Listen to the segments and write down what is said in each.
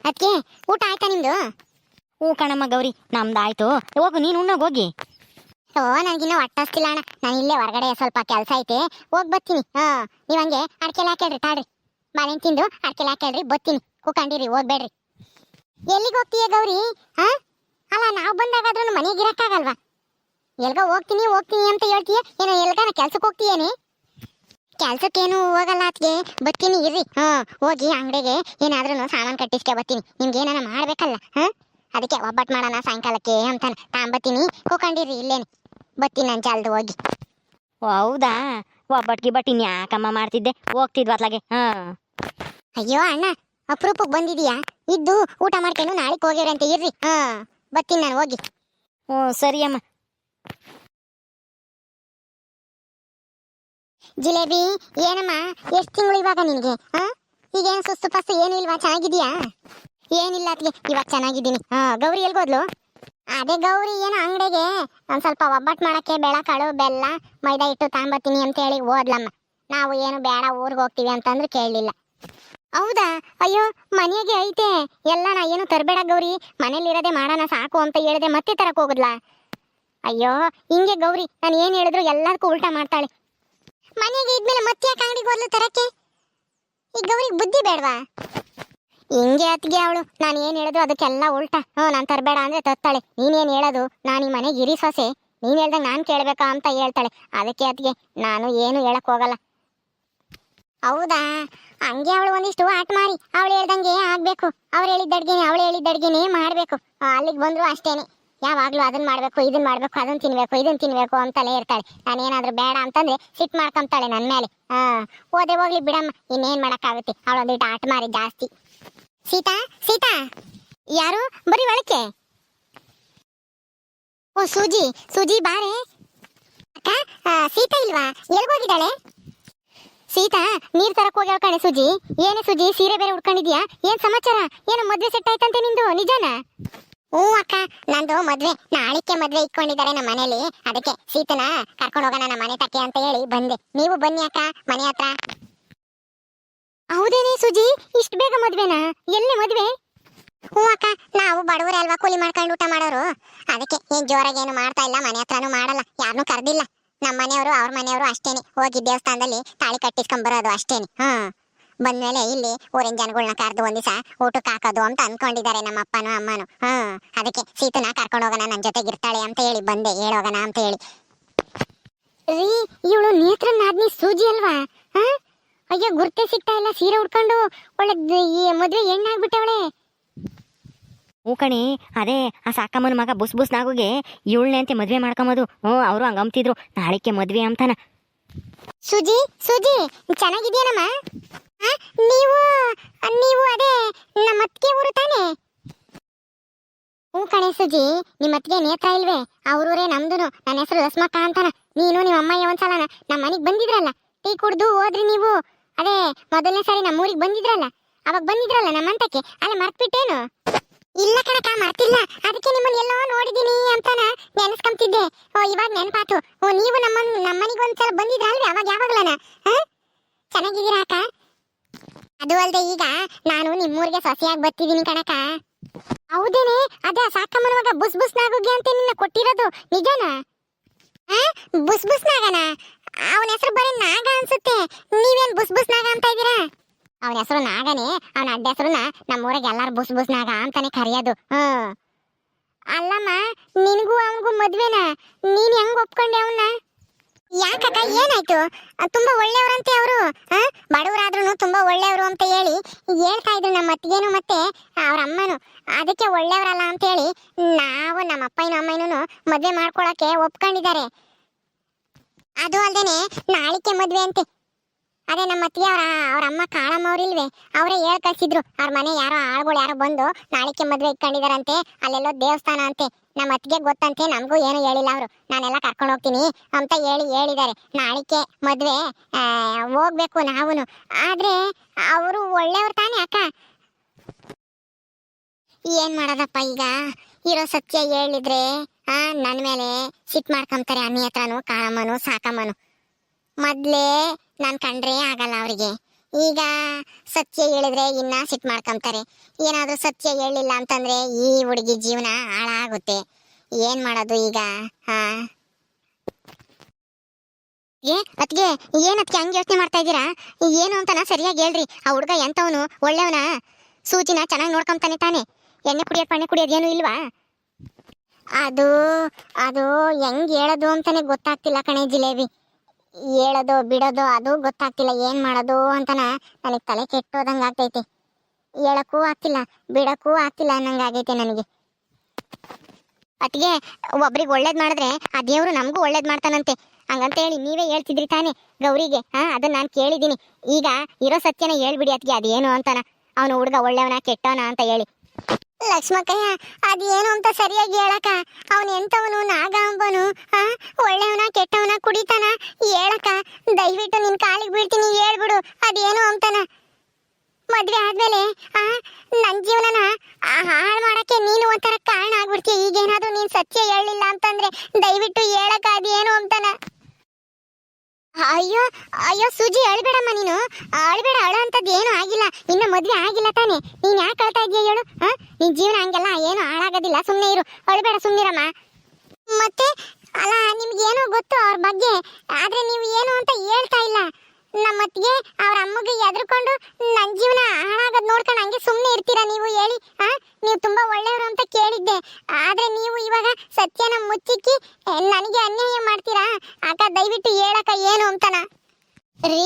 ಅದಕ್ಕೆ ಊಟ ಆಯ್ತಾ ನಿಮ್ದು? ಹ್ಞೂ ಕಣಮ್ಮ ಗೌರಿ, ನಮ್ದಾಯ್ತು. ಹೋಗು ನೀನು ಉಣ್ಣೋಗಿ ಹೋಗಿ. ಓ ನನಗಿನ್ನ ಹೊಟ್ಟಸ್ತಿಲ್ಲ ಅಣ್ಣ, ನಾನು ಇಲ್ಲೇ ಹೊರಗಡೆ ಸ್ವಲ್ಪ ಕೆಲಸ ಐತೆ, ಹೋಗಿ ಬರ್ತೀನಿ. ನೀವು ಹಂಗೆ ಅಡ್ಕೆಲ್ಲ ಹಾಕೇಳ್ರಿ, ತಾಡ್ರಿ ಬಾಳೆಹಣ್ಣು ತಿಂದು ಅಡ್ಕೆಲ್ಲ ಹಾಕೇಳ್ರಿ, ಬರ್ತೀನಿ. ಕೂಕೊಂಡಿರಿ, ಹೋಗ್ಬೇಡ್ರಿ. ಎಲ್ಲಿಗೆ ಹೋಗ್ತೀಯ ಗೌರಿ? ಅಲ್ಲ ನಾವು ಬಂದಾಗಾದ್ರೂ ಮನೆಗೆ ಇರಕ್ಕಾಗಲ್ವಾ? ಎಲ್ಗ ಹೋಗ್ತೀನಿ ಹೋಗ್ತೀನಿ ಅಂತ ಹೇಳ್ತೀಯ, ಏನೋ ಎಲ್ಗಾನ ಕೆಲ್ಸಕ್ಕೆ ಹೋಗ್ತೀಯೇನೆ? ಕೆಲ್ಸಕ್ಕೇನು ಹೋಗಲ್ಲ ಅತ್ಗೆ, ಬರ್ತೀನಿ ಇರ್ರಿ. ಹೋಗಿ ಅಂಗಡಿಗೆ ಏನಾದ್ರೂ ಸಾಮಾನು ಕಟ್ಟಿಸ್ಕೆ ಬರ್ತೀನಿ. ನಿಮ್ಗೆ ಏನಾನ ಮಾಡ್ಬೇಕಲ್ಲ, ಅದಕ್ಕೆ ಒಬ್ಬಟ್ಟು ಮಾಡೋಣ ಸಾಯಂಕಾಲಕ್ಕೆ ಅಂತಾನೆ ತಾಂಬತ್ತೀನಿ. ಕೂಕೊಂಡಿರಿ ಇಲ್ಲೇನೆ, ಬರ್ತೀನಿ ನಾನು ಜಲ್ದು ಹೋಗಿ. ಓ ಹೌದಾ, ಒಬ್ಬಟ್ಟಿಗೆ ಬಟ್ಟಿನ ಯಾಕಮ್ಮ ಮಾಡ್ತಿದ್ದೆ, ಹೋಗ್ತಿದ್ವ ಅತ್ಲಾಗೆ. ಅಯ್ಯೋ ಅಣ್ಣ, ಅಪರೂಪಕ್ಕೆ ಬಂದಿದೀಯಾ? ಇದ್ದು ಊಟ ಮಾಡ್ಕೊಂಡು ನಾಳೆಗೆ ಹೋಗಿವ್ರಿ ಅಂತ ಇರ್ರಿ. ಬರ್ತೀನಿ ನಾನು ಹೋಗಿ. ಹ್ಞೂ ಸರಿ ಅಮ್ಮ. ಜಿಲೇಬಿ ಏನಮ್ಮ, ಎಷ್ಟು ತಿಂಗಳು ಇವಾಗ ನಿನಗೆ? ಈಗೇನು ಸುಸ್ತು ಪಸ್ತು ಏನು ಇಲ್ವಾ? ಚೆನ್ನಾಗಿದೀಯಾ? ಏನಿಲ್ಲ ಅತ್ಗೆ, ಇವಾಗ ಚೆನ್ನಾಗಿದ್ದೀನಿ. ಗೌರಿ ಎಲ್ಗೋದ್ಲು? ಅದೇ ಗೌರಿ ಏನೋ ಅಂಗಡಿಗೆ ಒಂದು ಸ್ವಲ್ಪ ಒಬ್ಬಟ್ಟು ಮಾಡೋಕ್ಕೆ ಬೇಳೆಕಾಳು ಬೆಲ್ಲ ಮೈದಾ ಹಿಟ್ಟು ತಾಂಬತ್ತೀನಿ ಅಂತ ಹೇಳಿ ಹೋದ್ಲಮ್ಮ. ನಾವು ಏನು ಬೇಡ ಊರಿಗೆ ಹೋಗ್ತೀವಿ ಅಂತಂದ್ರೆ ಕೇಳಲಿಲ್ಲ. ಹೌದಾ? ಅಯ್ಯೋ ಮನೆಗೆ ಐತೆ ಎಲ್ಲ, ನಾ ಏನು ತರಬೇಡ ಗೌರಿ, ಮನೇಲಿರೋದೆ ಮಾಡೋಣ ಸಾಕು ಅಂತ ಹೇಳಿದೆ, ಮತ್ತೆ ತರಕ್ಕೆ ಹೋಗುದ್ಲಾ? ಅಯ್ಯೋ ಹಿಂಗೆ ಗೌರಿ, ನಾನು ಏನು ಹೇಳಿದ್ರು ಎಲ್ಲದಕ್ಕೂ ಉಲ್ಟಾ ಮಾಡ್ತಾಳೆ. ಮನೆಗೆ ಇದ್ಮೇಲೆ ಮತ್ತೆ ಯಾಕೆ ಅಂಗಡಿಗೆ ಹೋದ್ಲು ತರಕ್ಕೆ? ಈ ಗೌರಿಗೆ ಬುದ್ಧಿ ಬೇಡವಾ? ಹಿಂಗೆ ಅತ್ತಿಗೆ ಅವಳು, ನಾನು ಏನು ಹೇಳಿದ್ರು ಅದಕ್ಕೆಲ್ಲ ಉಲ್ಟಾ. ನಾನು ತರಬೇಡ ಅಂದರೆ ತತ್ತಾಳೆ. ನೀನೇನು ಹೇಳೋದು, ನಾನು ಈ ಮನೆಗೆ ಇರಿ ಸೊಸೆ, ನೀನು ಹೇಳ್ದಂಗೆ ನಾನು ಕೇಳಬೇಕಾ ಅಂತ ಹೇಳ್ತಾಳೆ. ಅದಕ್ಕೆ ಅತ್ತಿಗೆ ನಾನು ಏನು ಹೇಳಕ್ ಹೋಗಲ್ಲ. ಹೌದಾ? ಹಂಗೆ ಅವಳು ಒಂದಿಷ್ಟು ಆಟ ಮಾರಿ ಅವಳು ಹೇಳ್ದಂಗೆ ಆಗ್ಬೇಕು. ಅವ್ರು ಹೇಳಿದ್ದಡ್ಗೆನೆ ಅವಳು ಹೇಳಿದ್ದಡ್ಗೆನೆ ಮಾಡಬೇಕು. ಅಲ್ಲಿಗೆ ಬಂದ್ರು ಅಷ್ಟೇನೆ, ಯಾವಾಗಲೂ ಅದನ್ನ ಮಾಡಬೇಕು ಇದನ್ನ ಮಾಡಬೇಕು, ಅದನ್ನ ತಿನ್ಬೇಕು ಇದನ್ನ ತಿನ್ಬೇಕು ಅಂತಲೇ ಇರ್ತಾಳೆ. ನಾನೇನಾದ್ರೂ ಬೇಡ ಅಂತಂದ್ರೆ ಸಿಟ್ಟು ಮಾಡ್ಕೊಂತಾಳೆ ನನ್ನ ಮೇಲೆ. ಓದೆ ಹೋಗ್ಲಿ ಬಿಡಮ್ಮ, ಇನ್ನೇನು ಮಾಡೋಕ್ಕಾಗುತ್ತೆ, ಅವಳು ಒಂದಿಟ್ಟು ಆಟ ಮಾರಿ ಜಾಸ್ತಿ. ಸೀತಾ ಸೀತಾ, ಯಾರು? ಬರೀ ಒಳಕ್ಕೆ. ಓ ಸೂಜಿ, ಸೂಜಿ ಬಾರೆ. ಅಕ್ಕ, ಸೀತಾ ಇಲ್ವಾ? ಎಲ್ಗೋಗಿದ್ದಾಳೆ? ಸೀತಾ ನೀರ್ ತರಕ್ ಹೋಗ್ಯಾಳ ಕಣೆ. ಸೂಜಿ ಏನೇ ಸೂಜಿ, ಸೀರೆ ಬೇರೆ ಉಟ್ಕೊಂಡಿದ್ಯಾ? ಏನ್ ಸಮಾಚಾರ? ಏನೋ ಮದ್ವೆ ಸೆಟ್ ಆಯ್ತಂತೆ ನಿಂದು, ನಿಜಾನ? ಹ್ಞೂ ಅಕ್ಕ, ನಂದು ಮದ್ವೆ ನಾಳಿಕೆ ಮದ್ವೆ ಇಟ್ಕೊಂಡಿದ್ದಾರೆ ನಮ್ಮ ಮನೇಲಿ. ಅದಕ್ಕೆ ಸೀತನ ಕರ್ಕೊಂಡು ಹೋಗೋಣ ನಮ್ಮ ಮನೆ ತಕ್ಕೆ ಅಂತ ಹೇಳಿ ಬಂದೆ. ನೀವು ಬನ್ನಿ ಅಕ್ಕ ಮನೆ ಹತ್ರ. ಹೌದೇನೆ ಸುಜಿ, ಇಷ್ಟು ಬೇಗ ಮದ್ವೆನಾ? ಎಲ್ಲಿ ಮದ್ವೆ? ಹ್ಞೂ ಅಕ್ಕ, ನಾವು ಬಡವರೇ ಅಲ್ವಾ, ಕೂಲಿ ಮಾಡ್ಕೊಂಡು ಊಟ ಮಾಡೋರು. ಅದಕ್ಕೆ ಏನ್ ಜೋರಾಗಿ ಏನು ಮಾಡ್ತಾ ಇಲ್ಲ, ಮನೆ ಹತ್ರನೂ ಮಾಡಲ್ಲ, ಯಾರನ್ನೂ ಕರ್ದಿಲ್ಲ. ನಮ್ಮ ಮನೆಯವರು ಅವ್ರ ಮನೆಯವರು ಅಷ್ಟೇನೆ, ಹೋಗಿ ದೇವಸ್ಥಾನದಲ್ಲಿ ತಾಳಿ ಕಟ್ಟಿಸ್ಕೊಂಡ್ ಬರೋದು ಅಷ್ಟೇನೆ. ಬಂದ್ಮೇಲೆ ಇಲ್ಲಿ ಊರಿನ ಜನಗಳನ್ನ ಕರೆದು ಒಂದ್ ದಿವಸ ಊಟಕ್ಕೆ ಹಾಕೋದು ಅಂತ ಅನ್ಕೊಂಡಿದ್ದಾರೆ ನಮ್ಮ ಅಪ್ಪನೂ ಅಮ್ಮನು. ಅದಕ್ಕೆ ಸೀತನ ಕರ್ಕೊಂಡು ಹೋಗೋಣ, ನನ್ನ ಜೊತೆಗೆ ಇರ್ತಾಳೆ ಅಂತ ಹೇಳಿ ಬಂದೆ, ಹೇಳೋಗೋಣ ಅಂತ ಹೇಳಿ. ರೀ, ಇವಳು ನೇತ್ರ ನಾದ್ನಿ ಸೂಜಿ ಅಲ್ವಾ? ಅಯ್ಯೋ ಗುರ್ತೇ ಸಿಗ್ತಾ ಇಲ್ಲ, ಸೀರೆ ಉಟ್ಕೊಂಡು ಒಳ್ಳೆ ಮದ್ವೆ ಹೆಣ್ಣಾಗ್ಬಿಟ್ಟವಳೆ. ಹ್ಞೂ ಕಣಿ, ಅದೇ ಆ ಸಾಕಮ್ಮನ ಮಗ ಬುಸ್ ಬುಸ್ ನಾಗುಗೆ ಇವಳನೆ ಅಂತೆ ಮದ್ವೆ ಮಾಡ್ಕೊಂಬೋದು. ಅವರು ಹಂಗಂತಿದ್ರು ನಾಳಿಕೆ ಮದ್ವೆ ಅಂತಾನ. ಸುಜಿ ಸುಜಿ ಚೆನ್ನಾಗಿದ್ಯಾನಮ್ಮ? ನೀವು ನೀವು ಅದೇ ನಮ್ಮ ಅತ್ತಿಗೆ ಊರು ತಾನೆ? ಹ್ಞೂ ಕಣೆ ಸುಜಿ, ನಿಮ್ಮ ಅತ್ತಿಗೆ ನೇತ್ರ ಇಲ್ವೇ? ಅವ್ರೂರೇ ನಮ್ದುನು. ನನ್ನ ಹೆಸರು ಲಸ್ಮಕ್ಕ ಅಂತಾನ. ನೀನು ನಿಮ್ಮ ಅಮ್ಮಯ್ಯ ಒಂದ್ಸಲ ನಮ್ಮ ಮನೆಗೆ ಬಂದಿದ್ರಲ್ಲ, ಟೀ ಕುಡ್ದು ಹೋದ್ರಿ ನೀವು. ಅದೇ ಮೊದಲನೇ ಸಾರಿ ನಮ್ಮ ಊರಿಗೆ ಬಂದಿದ್ರಲ್ಲ, ಅವಾಗ ಬಂದಿದ್ರಲ್ಲ ನಮ್ಮ ಅಂತಕ್ಕೆ, ಅಲ್ಲ ಮರ್ತ್ಬಿಟ್ಟೇನು? ಇಲ್ಲ ಕಣಕ, ಮರ್ತಿಲ್ಲ. ಅದಕ್ಕೆ ನಿಮ್ಮನ್ನ ಎಲ್ಲೋ ನೋಡಿದೀನಿ ಅಂತಾನ ನೆನೆಸ್ಕೊಂತಿದ್ದೆ. ಇವಾಗ ನೆನಪಾತು. ನೀವು ನಮ್ಮನಿಗೆ ಒಂದ್ಸಲ ಬಂದಿದ್ರಲ್ವೇ, ಅವಾಗ ಯಾವಾಗ್ಲನ? ಚೆನ್ನಾಗಿದ್ದೀರಾ ಅಕ್ಕ? ಅದು ಅಲ್ದೆ ಈಗ ನಾನು ನಿಮ್ಮೂರಿಗೆ ಸೊಸೆಯಾಗಿ ಬರ್ತಿದ್ದೀನಿ ಕಣಕ. ಹೌದೇನೆ? ಅದೇ ಸಾಕಮ್ಮನ ಮಗ ಬುಸ್ ಬುಸ್ ನಾಗುಗೆ ಅಂತ ನಿನ್ನ ಕೊಟ್ಟಿರೋದು, ನಿಜನಾ? ಬುಸ್ ಬುಸ್ ನಾಗನ? ಅವನ ಹೆಸರು ಬರೀ ನಾಗ ಅನ್ಸುತ್ತೆ. ನೀವೇನ್ ಬುಸ್ ಬುಸ್ ನಾಗ ಅಂತ ಇದ್ದೀರಾ? ಅವನ ಹೆಸರು ನಾಗನೇ, ಅವನ ಅಡ್ಡ ಹೆಸರುನ ನಮ್ಮೂರಿಗೆ ಎಲ್ಲಾರು ಬುಸ್ ಬುಸ್ ನಾಗ ಅಂತಾನೆ ಕರೆಯೋದು. ಅಲ್ಲಮ್ಮ, ನಿನಗೂ ಅವನಿಗೂ ಮದ್ವೆನಾ? ನೀನ್ ಹೆಂಗ್ ಒಪ್ಕೊಂಡೆ ಅವನ್ನ? ಯಾಕಕ್ಕ, ಏನಾಯ್ತು? ತುಂಬಾ ಒಳ್ಳೆಯವ್ರಂತೆ ಅವರು. ಬಡವರಾದ್ರೂ ತುಂಬಾ ಒಳ್ಳೆಯವರು ಅಂತ ಹೇಳಿ ಹೇಳ್ತಾ ಇದ್ರು ನಮ್ಮ ಅತ್ತಿಗೇನು ಮತ್ತೆ ಅವ್ರ ಅಮ್ಮನು. ಅದಕ್ಕೆ ಒಳ್ಳೆಯವರಲ್ಲ ಅಂತ ಹೇಳಿ ನಾವು ನಮ್ಮ ಅಪ್ಪಯ್ಯನ ಅಮ್ಮನೂ ಮದ್ವೆ ಮಾಡ್ಕೊಳಕ್ಕೆ ಒಪ್ಕೊಂಡಿದ್ದಾರೆ. ಅದು ಅಲ್ದೇನೆ ನಾಳಿಕೆ ಮದ್ವೆ ಅಂತೆ. ಅದೇ ನಮ್ಮ ಅತ್ತಿಗೆ ಅವ್ರ ಅಮ್ಮ ಕಾಳಮ್ಮ ಅವ್ರಿಲ್ವೇ, ಅವರೇ ಹೇಳ್ ಕಳ್ಸಿದ್ರು. ಅವ್ರ ಮನೆ ಯಾರೋ ಆಳ್ಗಳು ಯಾರೋ ಬಂದು ನಾಳಿಕೆ ಮದ್ವೆ ಇಟ್ಕೊಂಡಿದಾರಂತೆ, ಅಲ್ಲೆಲ್ಲೋ ದೇವಸ್ಥಾನ ಅಂತೆ. ನಮ್ಮ ಅತ್ತಿಗೆ ಗೊತ್ತಂತೆ, ನಮಗೂ ಏನು ಹೇಳಿಲ್ಲ ಅವರು. ನಾನೆಲ್ಲ ಕರ್ಕೊಂಡು ಹೋಗ್ತೀನಿ ಅಂತ ಹೇಳಿದ್ದಾರೆ. ನಾಳಿಕೆ ಮದ್ವೆ ಹೋಗ್ಬೇಕು ನಾವುನು. ಆದ್ರೆ ಅವರು ಒಳ್ಳೆಯವ್ರು ತಾನೇ ಅಕ್ಕ? ಏನ್ ಮಾಡೋದಪ್ಪ ಈಗ, ಇರೋ ಸತ್ಯ ಹೇಳಿದ್ರೆ ನನ್ನ ಮೇಲೆ ಸಿಟ್ ಮಾಡ್ಕೊಂತಾರೆ ಅನ್ನಿ ಹತ್ರನು ಕಾಳಮ್ಮನು ಸಾಕಮ್ಮನು. ಮೊದ್ಲೇ ನಾನು ಕಂಡ್ರೆ ಆಗಲ್ಲ ಅವರಿಗೆ. ಈಗ ಸತ್ಯ ಹೇಳಿದ್ರೆ ಇನ್ನ ಸಿಟ್ ಮಾಡ್ಕೊಂತಾರೆ. ಏನಾದ್ರೂ ಸತ್ಯ ಹೇಳಿಲ್ಲ ಅಂತಂದ್ರೆ ಈ ಹುಡುಗಿ ಜೀವನ ಹಾಳಾಗುತ್ತೆ. ಏನ್ ಮಾಡೋದು ಈಗ? ಹಾ ಅತ್ಗೆ ಏನತ್ಗೆ ಹಂಗೆ ಯೋಚನೆ ಮಾಡ್ತಾ ಇದ್ದೀರಾ? ಏನು ಅಂತನ ಸರಿಯಾಗಿ ಹೇಳ್ರಿ. ಆ ಹುಡುಗ ಎಂತವನು? ಒಳ್ಳೆಯವನ? ಸೂಜಿನ ಚೆನ್ನಾಗಿ ನೋಡ್ಕೊಂತಾನೆ ತಾನೆ? ಎಣ್ಣೆ ಕುಡಿಯೋದು ಪಣ್ಣೆ ಕುಡಿಯೋದೇನು ಇಲ್ವಾ? ಅದು ಅದು ಹೆಂಗ್ ಹೇಳೋದು ಅಂತಾನೆ ಗೊತ್ತಾಗ್ತಿಲ್ಲ ಕಣೆ ಜಿಲೇಬಿ. ಹೇಳೋದು ಬಿಡೋದು ಅದು ಗೊತ್ತಾಗ್ತಿಲ್ಲ. ಏನ್ ಮಾಡೋದು ಅಂತನ ನನಗೆ ತಲೆ ಕೆಟ್ಟೋದಂಗ ಆಗ್ತೈತೆ. ಹೇಳಕ್ಕೂ ಆಗ್ತಿಲ್ಲ, ಬಿಡಕ್ಕೂ ಆಗ್ತಿಲ್ಲ ಅನ್ನಂಗಾಗೈತೆ ನನಗೆ. ಅತ್ಗೆ ಒಬ್ರಿಗೆ ಒಳ್ಳೇದ್ ಮಾಡಿದ್ರೆ ಆ ದೇವ್ರು ನಮಗೂ ಒಳ್ಳೇದ್ ಮಾಡ್ತಾನಂತೆ. ಹಂಗಂತ ಹೇಳಿ ನೀವೇ ಹೇಳ್ತಿದ್ರಿ ತಾನೆ ಗೌರಿಗೆ. ಅದನ್ನ ನಾನು ಕೇಳಿದ್ದೀನಿ. ಈಗ ಇರೋ ಸತ್ಯನ ಹೇಳ್ಬಿಡಿ ಅತ್ಗೆ, ಅದೇನು ಅಂತಾನ. ಅವನು ಹುಡುಗ ಒಳ್ಳೆಯವನ ಕೆಟ್ಟವನ ಅಂತ ಹೇಳಿ. ಲಕ್ಷ್ಮಕ್ಕಯ್ಯ, ಅದೇನು ಅಂತ ಸರಿಯಾಗಿ ಹೇಳಕ. ಅವನು ಎಂತವನು? ನಾಗಾಂಬನು? ಒಳ್ಳೆಯವನ ಕೆಟ್ಟವನ? ಕುಡಿತಾನ? ಹೇಳಕ ದಯವಿಟ್ಟು ನಿನ್ ಕಾಲಿಗೆ ಬೀಳ್ತೀನಿ, ಹೇಳ್ಬಿಡು ಅದೇನು ಅಂತಾನ. ಮದ್ವೆ ಆದ್ಮೇಲೆ ನನ್ ಜೀವನನ ಹಾಳು ಮಾಡಕ್ಕೆ ನೀನು ಒಂಥರ ಕಾರಣ ಆಗ್ಬಿಡ್ತೀಯ. ಈಗೇನಾದ್ರೂ ನೀನ್ ಸತ್ಯ ಹೇಳಿಲ್ಲ ಅಂತಂದ್ರೆ ದಯವಿಟ್ಟು ಹೇಳಕ ಅದೇನು ಅಂತಾನ. ಅಯ್ಯೋ ಅಯ್ಯೋ ಸುಜಿ, ಅಳ್ಬೇಡಮ್ಮ ನೀನು, ಅಳ್ಬೇಡ. ಅಳೋ ಅಂತದ್ ಏನು ಆಗಿಲ್ಲ, ಇನ್ನು ಮದ್ವೆ ಆಗಿಲ್ಲ ತಾನೆ. ನೀನ್ ಯಾಕೆ ಅಳ್ತಾ ಇದೀಯ ಹೇಳು? ನಿನ್ ಜೀವನ ಹಂಗೆಲ್ಲ ಏನು ಹಾಳಾಗೋದಿಲ್ಲ, ಸುಮ್ನೆ ಇರು, ಅಳ್ಬೇಡ, ಸುಮ್ನಿರಮ್ಮ. ಮತ್ತೆ ಅಲ್ಲ, ನಿಮ್ಗೆ ಏನೋ ಗೊತ್ತು ಅವ್ರ ಬಗ್ಗೆ, ಆದ್ರೆ ನೀವು ಏನು ಅಂತ ಹೇಳ್ತಾ ಇಲ್ಲ. ನಮ್ಮತ್ತಿಗೆ ಅವ್ರ ಅಮ್ಮಗೆ ಎದ್ರುಕೊಂಡು ನನ್ನ ಜೀವನ ಹಾಳಾಗೋದ್ ನೋಡ್ಕೊಂಡು ಹಂಗೆ ಸುಮ್ಮನೆ ಇರ್ತೀರಾ ನೀವು? ಹೇಳಿ. ನೀವು ತುಂಬಾ ಒಳ್ಳೆಯವರು ಅಂತ ಕೇಳಿದ್ದೆ, ಆದ್ರೆ ನೀವು ಇವಾಗ ಸತ್ಯನ ಮುಚ್ಚಿಕ್ಕಿ ನನಗೆ ಅನ್ಯಾಯ ಮಾಡ್ತೀರಾ? ಅಕ್ಕ ದಯವಿಟ್ಟು ಹೇಳಕ್ಕ ಏನು ಅಂತನ. ರೀ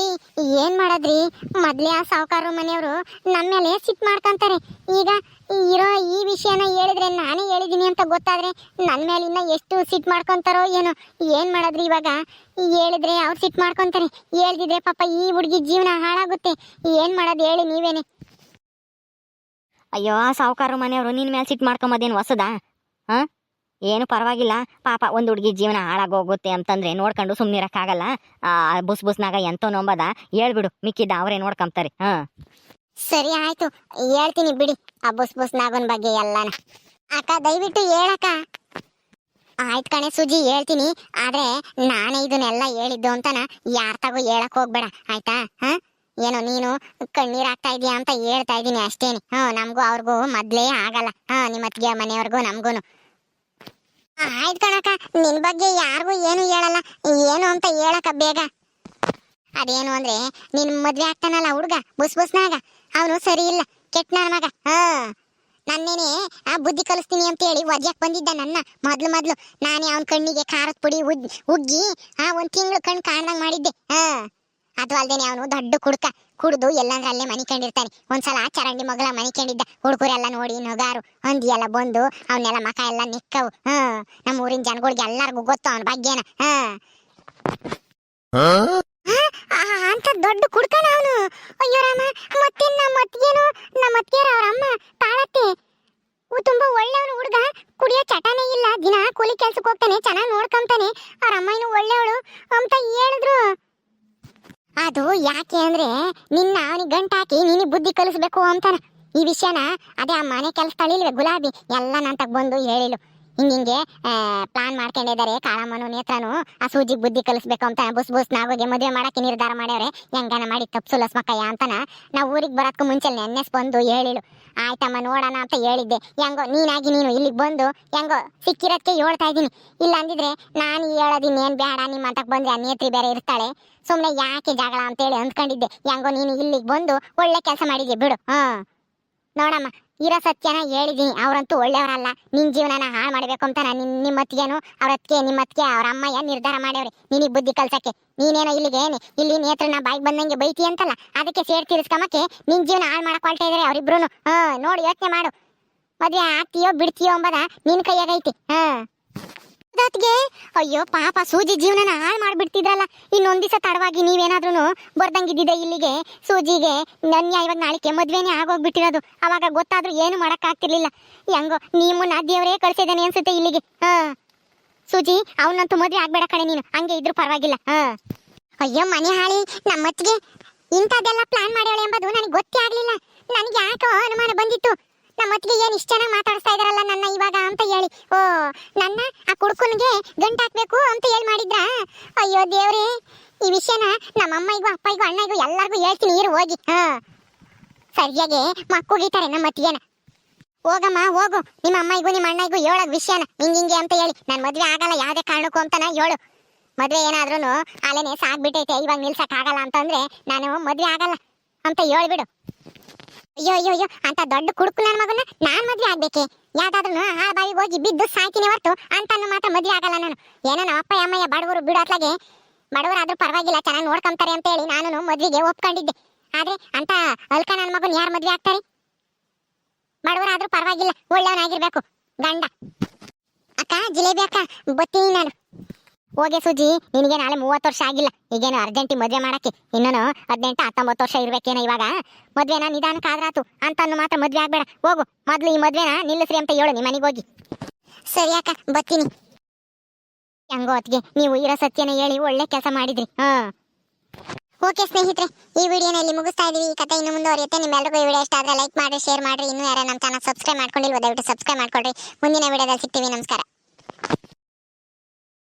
ಏನ್ ಮಾಡದ್ರಿ, ಮೊದ್ಲೇ ಆ ಸಾವುಕಾರ ಮನೆಯವರು ನಮ್ಮ ಮೇಲೆ ಸಿಟ್ ಮಾಡ್ಕೊಂತಾರೆ. ಈಗ ಇರೋ ಈ ವಿಷಯನ ಹೇಳಿದ್ರೆ, ನಾನೇ ಹೇಳಿದೀನಿ ಅಂತ ಗೊತ್ತಾದ್ರೆ ನನ್ನ ಮೇಲೆ ಇನ್ನ ಎಷ್ಟು ಸಿಟ್ ಮಾಡ್ಕೊಂತಾರೋ ಏನೋ. ಏನ್ ಮಾಡದ್ರಿ ಇವಾಗ? ಹೇಳಿದ್ರೆ ಅವ್ರು ಸಿಟ್ ಮಾಡ್ಕೊಂತಾರೆ, ಹೇಳ್ದಿದ್ರೆ ಪಾಪ ಈ ಹುಡುಗಿ ಜೀವನ ಹಾಳಾಗುತ್ತೆ. ಏನ್ ಮಾಡೋದು ಹೇಳಿ ನೀವೇನೆ. ಅಯ್ಯೋ, ಆ ಸಾವುಕಾರ ಮನೆಯವರು ನಿನ್ನ ಮೇಲೆ ಸಿಟ್ ಮಾಡ್ಕೊಂಬೋದೇನು ಹೊಸದಾ? ಏನು ಪರವಾಗಿಲ್ಲ ಪಾಪ. ಒಂದು ಹುಡುಗಿ ಜೀವನ ಹಾಳಾಗೋಗುತ್ತೆ ಅಂತಂದ್ರೆ ನೋಡ್ಕೊಂಡು ಸುಮ್ಮನಿರಕ್ಕಾಗಲ್ಲ. ಬುಸ್ ಬುಸ್ನಾಗ ಎಂತೋ ನಂಬದ ಹೇಳ್ಬಿಡು, ಮಿಕ್ಕಿದ್ದ ಅವರೇ ನೋಡ್ಕೊಂತಾರೆ. ಸರಿ ಆಯ್ತು, ಹೇಳ್ತೀನಿ ಬಿಡಿ ಆ ಬುಸ್ ಬುಸ್ನಾಗನ್ ಬಗ್ಗೆ ಎಲ್ಲಾನ. ಅಕ್ಕ ದಯವಿಟ್ಟು ಹೇಳಕ್ಕ. ಆಯ್ತು ಕಣೆ ಸುಜಿ, ಹೇಳ್ತೀನಿ. ಆದ್ರೆ ನಾನೇ ಇದನ್ನೆಲ್ಲ ಹೇಳಿದ್ದು ಅಂತನ ಯಾರ ತಗೋ ಹೇಳಕ್ ಹೋಗ್ಬೇಡ, ಆಯ್ತಾ? ಏನೋ ನೀನು ಕಣ್ಣೀರ್ ಆಗ್ತಾ ಇದೀಯಾ ಅಂತ ಹೇಳ್ತಾ ಇದೀನಿ ಅಷ್ಟೇನೆ. ನಮಗೂ ಅವ್ರಿಗೂ ಮೊದ್ಲೇ ಆಗಲ್ಲ, ನಿಮ್ಮ ಅತ್ತಿಗೆ ಮನೆಯವ್ರಿಗೂ ನಮ್ಗೂನು. ಆಯ್ತು ಕಣಕ್ಕ, ನಿನ್ ಬಗ್ಗೆ ಯಾರಿಗೂ ಏನು ಹೇಳಲ್ಲ. ಏನು ಅಂತ ಹೇಳಕ್ಕ ಬೇಗ. ಅದೇನು ಅಂದ್ರೆ, ನಿನ್ ಮದ್ವೆ ಆಗ್ತಾನಲ್ಲ ಹುಡುಗ ಬುಸ್ ಬುಸ್ನಾಗ, ಅವನು ಸರಿ ಇಲ್ಲ, ಕೆಟ್ಟ ನನ್ನ ಮಗ. ನನ್ನೇನೆ ಬುದ್ಧಿ ಕಲಿಸ್ತೀನಿ ಅಂತ ಹೇಳಿ ವಜ್ಜಾಕ್ ಬಂದಿದ್ದ ನನ್ನ. ಮೊದ್ಲು ನಾನೇ ಅವನ ಕಣ್ಣಿಗೆ ಖಾರದ ಪುಡಿ ಉಗ್ಗಿ 1 ತಿಂಗಳು ಕಣ್ ಕಾಣ್ದಂಗ್ ಮಾಡಿದ್ದೆ. ಅದು ಅಲ್ದೇನೆ ಅವನು ದೊಡ್ಡ ಕುಡ್ದು ಎಲ್ಲಂದ್ರೆ ಅಲ್ಲೇ ಮನಿಕೊಂಡಿರ್ತಾನೆ. ಒಂದ್ಸಲ ಚರಂಡಿ ಮಗಳ ಮನಿಕೊಂಡಿದ್ದ. ಹುಡುಗರೆಲ್ಲ ನೋಡಿ ನಗಾರು, ಹಂದಿ ಎಲ್ಲ ಬಂದು ಅವನ್ನೆಲ್ಲ ಮಕ ಎಲ್ಲ ನಿಕ್ಕವು. ನಮ್ಮ ಊರಿನ ಜನಗಳಿಗೆ ಎಲ್ಲರಿಗೂ ಗೊತ್ತು ಅವನ ಬಗ್ಗೆನ. ಅಂತ ದೊಡ್ಡ ಕುಡ್ಕನ ಅವನು. ಅಯ್ಯೋ ರಾಮ, ಮತ್ತೆ ನಮ್ಮ ಅತ್ತಿಗೆರ ಅವ್ರ ಅಮ್ಮ ತಾಳತ್ತೆ. ತುಂಬಾ ಒಳ್ಳೆಯವನು ಹುಡುಗ, ಕುಡಿಯೋ ಚಟನೇ ಇಲ್ಲ, ದಿನ ಕೂಲಿ ಕೆಲ್ಸಕ್ಕೆ ಹೋಗ್ತಾನೆ, ಚೆನ್ನಾಗಿ ನೋಡ್ಕೊಂತಾನೆ. ಅವ್ರ ಅಮ್ಮ ಇನ್ನು ಒಳ್ಳೆಯವಳು ಅಂತ ಹೇಳಿದ್ರು. ಅದು ಯಾಕೆ ಅಂದ್ರೆ, ನಿನ್ನ ಅವನಿಗೆ ಗಂಟು ಹಾಕಿ ನೀನಿ ಬುದ್ಧಿ ಕಲಿಸ್ಬೇಕು ಅಂತಾನ. ಈ ವಿಷಯನ ಅದೇ ಆ ಮನೆ ಕೆಲಸ ತಳಿಲ್ವೆ ಗುಲಾಬಿ ಎಲ್ಲ ನಂತಕ್ ಬಂದು ಹೇಳಿಲು. ಹಿಂಗೆ ಪ್ಲಾನ್ ಮಾಡ್ಕೊಂಡಿದ್ದಾರೆ ಕಾಳಮ್ಮನು ನೇತ್ರನು. ಆ ಸೂಜಿಗೆ ಬುದ್ಧಿ ಕಲಿಸ್ಬೇಕು ಅಂತ ಬುಸ್ ನಾಗೋಗೆ ಮದುವೆ ಮಾಡಕ್ಕೆ ನಿರ್ಧಾರ ಮಾಡ್ಯವ್ರೆ. ಹೆಂಗನ ಮಾಡಿ ತಪ್ಸು ಲಸ್ಮಕ್ಕಯ್ಯ ಅಂತನ ನಾವು ಊರಿಗೆ ಬರೋದಕ್ಕೂ ಮುಂಚೆ ನೆನ್ನೆಸ್ ಬಂದು ಹೇಳಿಳು. ಆಯ್ತಮ್ಮ ನೋಡೋಣ ಅಂತ ಹೇಳಿದ್ದೆ. ಹೆಂಗೋ ನೀನಾಗಿ ನೀನು ಇಲ್ಲಿಗೆ ಬಂದು ಹೆಂಗೋ ಸಿಕ್ಕಿರೋದಕ್ಕೆ ಹೇಳ್ತಾ ಇದ್ದೀನಿ. ಇಲ್ಲ ಅಂದಿದ್ರೆ ನಾನು ಹೇಳೋದಿನ್ನೇನು ಬೇಡ, ನಿಮ್ಮ ಅಂತಕ್ಕೆ ಬಂದ್ರೆ ಆ ನೇತ್ರಿ ಬೇರೆ ಇರ್ತಾಳೆ, ಸುಮ್ಮನೆ ಯಾಕೆ ಜಗಳ ಅಂತೇಳಿ ಅಂದ್ಕೊಂಡಿದ್ದೆ. ಹೆಂಗೋ ನೀನು ಇಲ್ಲಿಗೆ ಬಂದು ಒಳ್ಳೆ ಕೆಲಸ ಮಾಡಿದ್ದೆ ಬಿಡು. ನೋಡಮ್ಮ, ಇರೋ ಸತ್ಯನ ಹೇಳಿದೀನಿ. ಅವ್ರಂತೂ ಒಳ್ಳೆಯವರಲ್ಲ, ನಿನ್ ಜೀವನನ ಹಾಳು ಮಾಡ್ಬೇಕು ಅಂತ ನಿಮ್ಮ ಅತ್ತಿಗೆನು ಅವ್ರತ್ಗೆ ನಿಮ್ಮ ಅತ್ತಿಗೆ ಅವ್ರ ಅಮ್ಮಯ್ಯ ನಿರ್ಧಾರ ಮಾಡ್ಯವ್ರೆ ನಿನಗೆ ಬುದ್ಧಿ ಕಲ್ಸಕ್ಕೆ. ನೀನೇನೋ ಇಲ್ಲಿ ನೇತ್ರನ ಬಾಯಿಗೆ ಬಂದಂಗೆ ಬೈತಿ ಅಂತಲ್ಲ, ಅದಕ್ಕೆ ಸೇರ್ ತೀರಿಸ್ಕೊಂಬಕ್ಕೆ ನಿನ್ ಜೀವನ ಹಾಳು ಮಾಡಕ್ ಹೊಲ್ತಾ ಇದಾರೆ ಅವ್ರಿಬ್ರು. ನೋಡಿ ಯೋಚನೆ ಮಾಡು, ಮದ್ವೆ ಆಗ್ತೀಯೋ ಬಿಡ್ತೀಯೋ ಎಂಬುದ ನಿನ್ ಕೈಯಾಗೈತಿ. ಅಯ್ಯೋ ಪಾಪ, ಸೂಜಿ ಜೀವನನ ಹಾಳು ಮಾಡ್ಬಿಡ್ತಿದ್ರಲ್ಲ. ಇನ್ನೊಂದ್ ದಿವಸ ತಡವಾಗಿ ನೀವೇನಾದ್ರೂ ಬರ್ದಂಗಿದ್ದಿದೆ ಇಲ್ಲಿಗೆ. ಸೂಜಿಗೆ ಅನ್ಯಾಯವಾಗ ನಾಳಿಕೆ ಮದ್ವೆನೇ ಆಗೋಗ್ಬಿಟ್ಟಿರೋದು. ಅವಾಗ ಗೊತ್ತಾದ್ರೂ ಏನು ಮಾಡಕ್ ಆಗ್ತಿರ್ಲಿಲ್ಲ. ಹೆಂಗೋ ನಿಮ್ಮನ್ನ ದೇವರೇ ಕಳ್ಸಿದ್ದಾನೆ ಅನ್ಸುತ್ತೆ ಇಲ್ಲಿಗೆ. ಸೂಜಿ, ಅವನಂತೂ ಮದ್ವೆ ಆಗ್ಬೇಡ ಕಣೆ ನೀನು, ಹಂಗೆ ಇದ್ರು ಪರವಾಗಿಲ್ಲ. ಅಯ್ಯೋ ಮನೆ ಹಾಳಿ, ನಮ್ಮತ್ತಿಗೆ ಇಂಥದ್ದೆಲ್ಲ ಪ್ಲಾನ್ ಮಾಡ್ಯಾಳೆ ಎಂಬುದು ನನಗೆ ಗೊತ್ತೇ ಆಗ್ಲಿಲ್ಲ. ನನಗೆ ಯಾಕೋ ಅನುಮಾನ ಬಂದಿತ್ತು. ನಮ್ಮತ್ತಿಗೆ ಏನ್ ಇಷ್ಟ ಚೆನ್ನಾಗಿ ಮಾತಾಡಿಸ್ತಾ ಇದಾರಲ್ಲ ನನ್ನ ಇವಾಗ ಅಂತ ಹೇಳಿ. ನನ್ನ ಆ ಕುಡ್ಕನ್ಗೆ ಗಂಟು ಹಾಕ್ಬೇಕು ಅಂತ ಹೇಳಿ ಮಾಡಿದ್ರ. ಅಯ್ಯೋ ದೇವ್ರೇ, ಈ ವಿಷಯನ ನಮ್ಮ ಅಮ್ಮಗೂ ಅಪ್ಪಗೂ ಅಣ್ಣಗೂ ಎಲ್ಲರಿಗೂ ಹೇಳ್ತೀನಿ ಇರು ಹೋಗಿ ಸರಿಯಾಗಿ ಮಕ್ಕುಗಿತಾರೆ ನಮ್ಮ ಅತ್ತಿಗೆನ. ಹೋಗಮ್ಮ ಹೋಗು, ನಿಮ್ಮ ಅಮ್ಮಗೂ ನಿಮ್ಮ ಅಣ್ಣಗೂ ಹೇಳೋದ್ ವಿಷಯನ ಹಿಂಗಿಂಗೆ ಅಂತ ಹೇಳಿ ನಾನು ಮದ್ವೆ ಆಗಲ್ಲ ಯಾವ್ದೇ ಕಾರಣಕ್ಕೂ ಅಂತಾನ ಹೇಳು. ಮದ್ವೆ ಏನಾದ್ರೂ ಅಲ್ಲೇನೆ ಸಾಕ್ಬಿಟ್ಟೈತೆ, ಇವಾಗ ನಿಲ್ಸಕ್ ಆಗಲ್ಲ ಅಂತಂದ್ರೆ ನಾನು ಮದ್ವೆ ಆಗಲ್ಲ ಅಂತ ಹೇಳ್ಬಿಡು. ಅಯ್ಯೋ ಅಯ್ಯೋ ಅಯ್ಯೋ ಅಂತ ದೊಡ್ಡ ಕುಡುಕು ನನ್ನ ಮಗನ ನಾನ್ ಮದ್ವೆ ಆಗ್ಬೇಕೆ? ಯಾವ್ದಾದ್ರು ಆ ಬಾವಿಗೆ ಹೋಗಿ ಬಿದ್ದು ಸಾಯ್ತೀನಿ ಹೊರ್ತು ಅಂತ ಮಾತ್ರ ಮದ್ವೆ ಆಗಲ್ಲ ನಾನು. ಏನೋ ನಮ್ಮ ಅಪ್ಪ ಅಮ್ಮಯ್ಯ ಬಡವರು ಬಿಡೋತ್ಲಾಗೆ ಬಡವರಾದ್ರೂ ಪರವಾಗಿಲ್ಲ ಚೆನ್ನಾಗಿ ನೋಡ್ಕೊಂತಾರೆ ಅಂತ ಹೇಳಿ ನಾನು ಮದ್ವೆಗೆ ಒಪ್ಕೊಂಡಿದ್ದೆ. ಆದ್ರೆ ಅಂತ ಅಲ್ಕ ನನ್ನ ಮಗನ್ ಯಾರು ಮದ್ವೆ ಆಗ್ತಾರೆ? ಬಡವರಾದ್ರೂ ಪರವಾಗಿಲ್ಲ, ಒಳ್ಳೆಯವನಾಗಿರ್ಬೇಕು ಗಂಡ. ಅಕ್ಕ ಜಿಲೇಬಿ ಅಕ್ಕ ಬತ್ತೀನಿ ನಾನು. ಹೋಗೆ ಸುಜಿ, ನಿನಗೆ ನಾಳೆ 30 ವರ್ಷ ಆಗಿಲ್ಲ, ಈಗೇನು ಅರ್ಜೆಂಟಿ ಮದ್ವೆ ಮಾಡಕ್ಕೆ ಇನ್ನೇನು 18-19 ವರ್ಷ ಇರ್ಬೇಕೇನೋ. ಇವಾಗ ಮದ್ವೆನ ನಿಧಾನಕ್ಕಾದ್ರಾತು ಅಂತ ಮಾತ್ರ ಮದ್ವೆ ಆಗ್ಬೇಡ. ಹೋಗು, ಮೊದ್ಲು ಈ ಮದ್ವೆನ ನಿಲ್ಲಿಸ್ರಿ ಅಂತ ಹೇಳು ನಿಮ್ಮ ಮನೆಗೆ ಹೋಗಿ. ಸರಿ ಅಕ್ಕ ಬತ್ತೀನಿ. ಹೆಂಗೋ ಹೊತ್ತಿಗೆ ನೀವು ಇರೋ ಸತ್ಯನ ಹೇಳಿ ಒಳ್ಳೆ ಕೆಲಸ ಮಾಡಿದ್ರಿ. ಓಕೆ ಸ್ನೇಹಿತರೆ, ಈ ವಿಡಿಯೋನ ಇಲ್ಲಿ ಮುಗಿಸ್ತಾ ಇದೀವಿ. ಈ ಕಥೆ ಇನ್ನು ಮುಂದುವರಿಯುತ್ತೆ. ನಿಮ್ಮೆಲ್ಲರಿಗೂ ಈ ವಿಡಿಯೋ ಇಷ್ಟ ಆದ್ರೆ ಲೈಕ್ ಮಾಡಿ, ಶೇರ್ ಮಾಡ್ರಿ. ಇನ್ನೂ ಯಾರು ನಮ್ಮ ಚಾನಲ್ ಸಬ್ಸ್ಕ್ರೈಬ್ ಮಾಡ್ಕೊಂಡಿಲ್ವ ದಯವಿಟ್ಟು ಸಬ್ಸ್ಕ್ರೈಬ್ ಮಾಡ್ಕೊಳ್ರಿ. ಮುಂದಿನ ವಿಡಿಯೋದಲ್ಲಿ ಸಿಗ್ತೀವಿ. ನಮಸ್ಕಾರ.